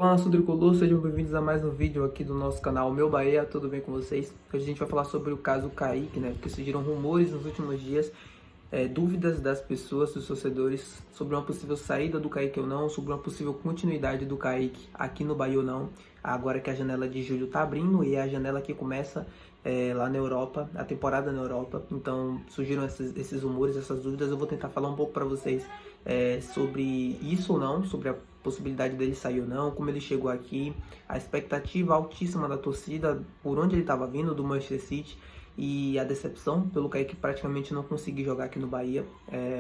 Olá, nação tricolor, sejam bem-vindos a mais um vídeo aqui do nosso canal Meu Bahia, tudo bem com vocês? Hoje a gente vai falar sobre o caso Kaique, né? Porque surgiram rumores nos últimos dias, dúvidas das pessoas, dos torcedores, sobre uma possível saída do Kaique ou não, sobre uma possível continuidade do Kaique aqui no Bahia ou não. Agora que a janela de julho tá abrindo e é a janela que começa lá na Europa, a temporada na Europa. Então surgiram esses rumores, essas dúvidas. Eu vou tentar falar um pouco para vocês sobre isso ou não, sobre a possibilidade dele sair ou não, como ele chegou aqui, a expectativa altíssima da torcida, por onde ele estava vindo, do Manchester City, e a decepção pelo Kaique praticamente não conseguir jogar aqui no Bahia.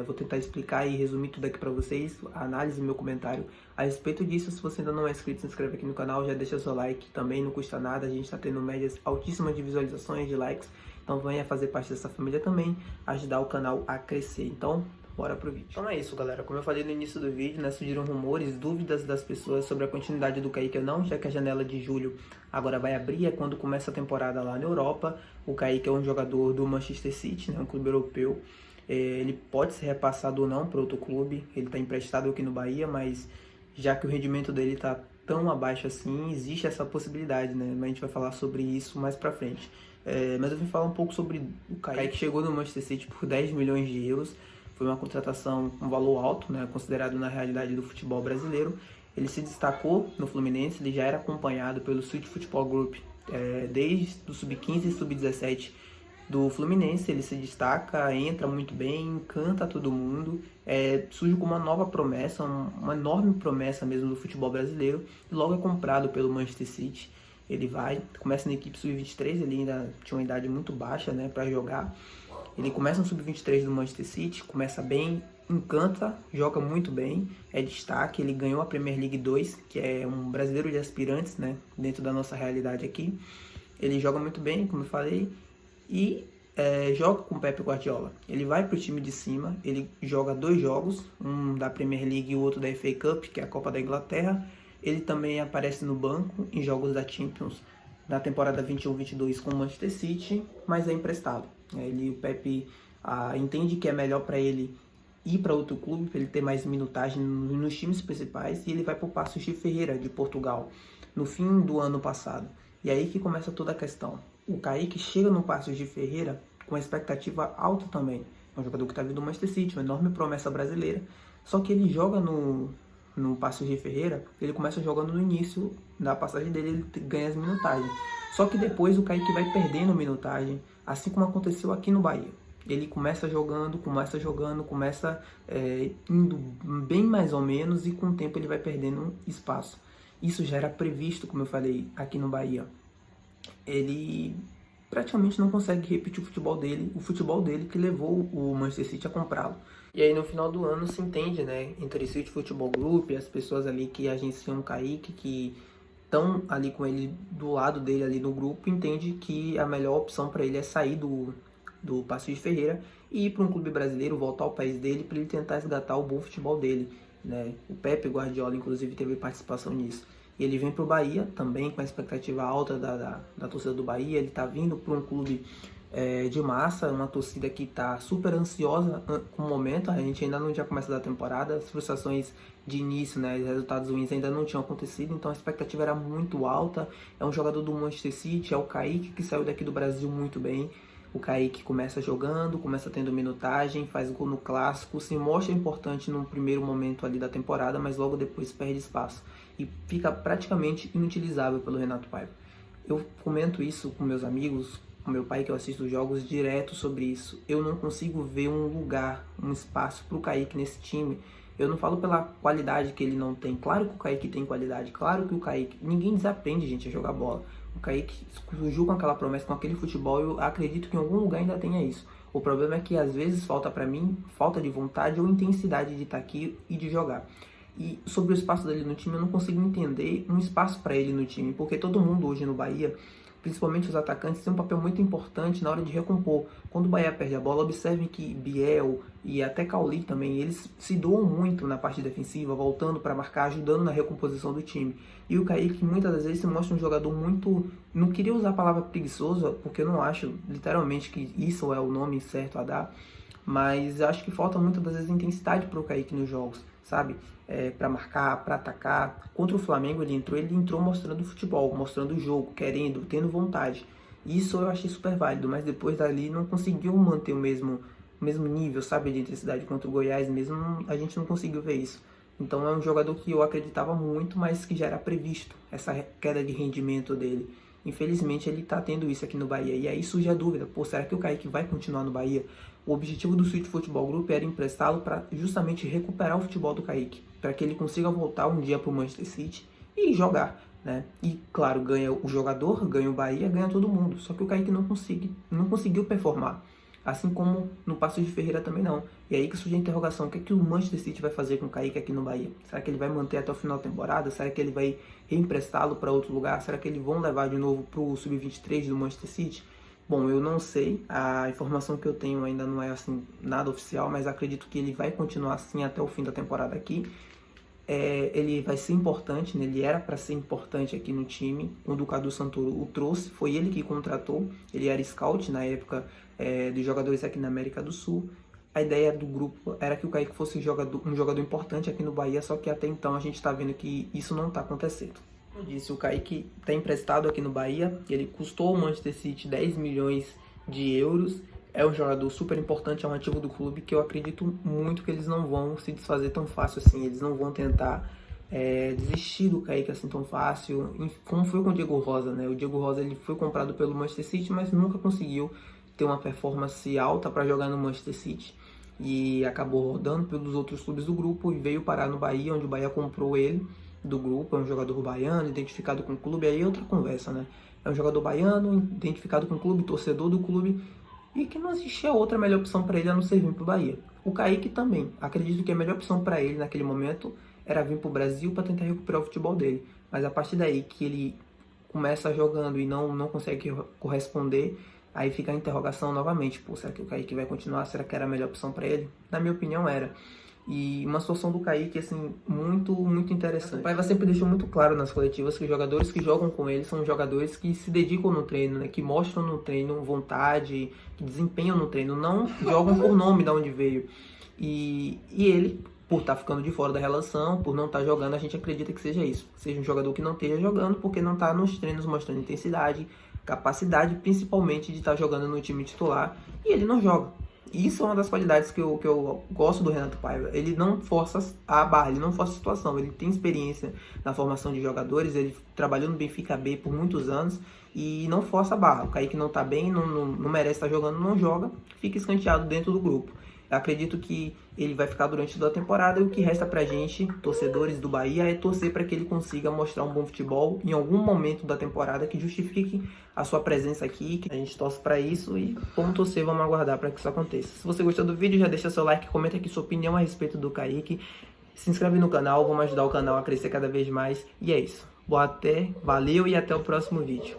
Vou tentar explicar e resumir tudo aqui para vocês, a análise e meu comentário a respeito disso. Se você ainda não é inscrito, se inscreve aqui no canal, já deixa seu like, também não custa nada, a gente está tendo médias altíssimas de visualizações, de likes, então venha fazer parte dessa família também, ajudar o canal a crescer. Então, bora pro vídeo. Então é isso, galera. Como eu falei no início do vídeo, né, surgiram rumores, dúvidas das pessoas sobre a continuidade do Kaique ou não, já que a janela de julho agora vai abrir, é quando começa a temporada lá na Europa. O Kaique é um jogador do Manchester City, né, um clube europeu. Ele pode ser repassado ou não para outro clube, ele está emprestado aqui no Bahia, mas já que o rendimento dele está tão abaixo assim, existe essa possibilidade, né? Mas a gente vai falar sobre isso mais pra frente. Mas eu vim falar um pouco sobre o Kaique, que chegou no Manchester City por 10 milhões de euros. Foi uma contratação com um valor alto, né, considerado na realidade do futebol brasileiro. Ele se destacou no Fluminense, ele já era acompanhado pelo City Football Group desde o sub-15 e sub-17 do Fluminense. Ele se destaca, entra muito bem, encanta todo mundo, surge como uma nova promessa, uma enorme promessa mesmo do futebol brasileiro, e logo é comprado pelo Manchester City. Ele começa na equipe sub-23, ele ainda tinha uma idade muito baixa, né, para jogar. Ele começa no sub-23 do Manchester City, começa bem, encanta, joga muito bem, é destaque. Ele ganhou a Premier League 2, que é um brasileiro de aspirantes, né, dentro da nossa realidade aqui. Ele joga muito bem, como eu falei, e joga com o Pep Guardiola. Ele vai para o time de cima, ele joga 2 jogos, um da Premier League e o outro da FA Cup, que é a Copa da Inglaterra. Ele também aparece no banco em jogos da Champions na temporada 21-22 com o Manchester City, mas é emprestado. O Pep entende que é melhor para ele ir para outro clube, para ele ter mais minutagem nos times principais, e ele vai para o Paços de Ferreira, de Portugal, no fim do ano passado. E aí que começa toda a questão. O Kaique chega no Paços de Ferreira com a expectativa alta também. É um jogador que está vindo do Manchester City, uma enorme promessa brasileira, só que ele joga no Paços de Ferreira, ele começa jogando no início da passagem dele, ele ganha as minutagens. Só que depois o Kaique vai perdendo minutagem, assim como aconteceu aqui no Bahia. Ele começa indo bem mais ou menos, e com o tempo ele vai perdendo espaço. Isso já era previsto, como eu falei, aqui no Bahia. Ele praticamente não consegue repetir o futebol dele que levou o Manchester City a comprá-lo. E aí no final do ano se entende, né, entre City Football Group e as pessoas ali que agenciam o Kaique, que estão ali com ele, do lado dele ali no grupo, entende que a melhor opção para ele é sair do Paços de Ferreira e ir para um clube brasileiro, voltar ao país dele, para ele tentar resgatar o bom futebol dele, né? O Pep Guardiola inclusive teve participação nisso. E ele vem para o Bahia também com a expectativa alta da torcida do Bahia. Ele está vindo para um clube de massa, uma torcida que está super ansiosa com o momento. A gente ainda não tinha começado a temporada, as frustrações de início, né, os resultados ruins ainda não tinham acontecido, então a expectativa era muito alta. É um jogador do Manchester City, é o Kaique, que saiu daqui do Brasil muito bem. O Kaique começa jogando, começa tendo minutagem, faz gol no clássico, se mostra importante no primeiro momento ali da temporada, mas logo depois perde espaço e fica praticamente inutilizável pelo Renato Paiva. Eu comento isso com meus amigos, com meu pai, que eu assisto jogos direto sobre isso. Eu não consigo ver um lugar, um espaço para o Kaique nesse time. Eu não falo pela qualidade que ele não tem. Claro que o Kaique tem qualidade, claro que o Kaique... Ninguém desaprende, gente, a jogar bola. O Kaique surgiu com aquela promessa, com aquele futebol, eu acredito que em algum lugar ainda tenha isso. O problema é que às vezes falta para mim, falta de vontade ou intensidade de estar aqui e de jogar. E sobre o espaço dele no time, eu não consigo entender um espaço para ele no time, porque todo mundo hoje no Bahia, principalmente os atacantes, têm um papel muito importante na hora de recompor. Quando o Bahia perde a bola, observem que Biel e até Cauli também, eles se doam muito na parte defensiva, voltando para marcar, ajudando na recomposição do time. E o Kaique muitas das vezes se mostra um jogador muito... Não queria usar a palavra preguiçoso, porque eu não acho literalmente que isso é o nome certo a dar, mas acho que falta muitas das vezes intensidade para o Kaique nos jogos. sabe? Para marcar, para atacar. Contra o Flamengo ele entrou mostrando futebol, mostrando o jogo, querendo, tendo vontade. Isso eu achei super válido, mas depois dali não conseguiu manter o mesmo nível, sabe, de intensidade contra o Goiás mesmo, a gente não conseguiu ver isso. Então é um jogador que eu acreditava muito, mas que já era previsto, essa queda de rendimento dele. Infelizmente ele tá tendo isso aqui no Bahia, e aí surge a dúvida, pô, será que o Kaique vai continuar no Bahia? O objetivo do City Futebol Group era emprestá-lo para justamente recuperar o futebol do Kaique, para que ele consiga voltar um dia para o Manchester City e jogar, né? E claro, ganha o jogador, ganha o Bahia, ganha todo mundo, só que o Kaique não conseguiu performar. Assim como no Paços de Ferreira também não. E aí que surge a interrogação, o que é que o Manchester City vai fazer com o Kaique aqui no Bahia? Será que ele vai manter até o final da temporada? Será que ele vai reemprestá-lo para outro lugar? Será que eles vão levar de novo para o Sub-23 do Manchester City? Bom, eu não sei, a informação que eu tenho ainda não é assim nada oficial, mas acredito que ele vai continuar assim até o fim da temporada aqui. Ele vai ser importante, né? Ele era para ser importante aqui no time, quando o Cadu Santoro o trouxe, foi ele que contratou, ele era scout na época dos jogadores aqui na América do Sul. A ideia do grupo era que o Kaique fosse um jogador importante aqui no Bahia, só que até então a gente está vendo que isso não está acontecendo. Como eu disse, o Kaique está emprestado aqui no Bahia, ele custou ao Manchester City 10 milhões de euros, é um jogador super importante, é um ativo do clube que eu acredito muito que eles não vão se desfazer tão fácil assim, eles não vão tentar desistir do Kaique assim tão fácil, como foi com o Diego Rosa, né? O Diego Rosa ele foi comprado pelo Manchester City, mas nunca conseguiu ter uma performance alta para jogar no Manchester City e acabou rodando pelos outros clubes do grupo e veio parar no Bahia, onde o Bahia comprou ele do grupo, é um jogador baiano, identificado com o clube, aí é outra conversa, né? É um jogador baiano, identificado com o clube, torcedor do clube, e que não existia outra melhor opção para ele a não ser vir para o Bahia. O Kaique também, acredito que a melhor opção para ele naquele momento era vir para o Brasil para tentar recuperar o futebol dele, mas a partir daí que ele começa jogando e não consegue corresponder, aí fica a interrogação novamente, pô, será que o Kaique vai continuar? Será que era a melhor opção para ele? Na minha opinião era. E uma situação do Kaique, assim, muito interessante. O Paiva sempre deixou muito claro nas coletivas que os jogadores que jogam com ele são jogadores que se dedicam no treino, né? Que mostram no treino vontade, que desempenham no treino, não jogam por nome de onde veio. E ele, por estar ficando de fora da relação, por não estar jogando, a gente acredita que seja isso. Seja um jogador que não esteja jogando porque não está nos treinos mostrando intensidade, capacidade, principalmente de estar jogando no time titular, e ele não joga. Isso é uma das qualidades que eu gosto do Renato Paiva. Ele não força a barra, ele não força a situação. Ele tem experiência na formação de jogadores, ele trabalhou no Benfica B por muitos anos e não força a barra. O Kaique não tá bem, não merece estar jogando, não joga, fica escanteado dentro do grupo. Eu acredito que ele vai ficar durante toda a temporada e o que resta pra gente, torcedores do Bahia, é torcer para que ele consiga mostrar um bom futebol em algum momento da temporada que justifique a sua presença aqui, que a gente torce para isso e vamos torcer, vamos aguardar para que isso aconteça. Se você gostou do vídeo, já deixa seu like, comenta aqui sua opinião a respeito do Kaique, se inscreve no canal, vamos ajudar o canal a crescer cada vez mais e é isso. Valeu e até o próximo vídeo.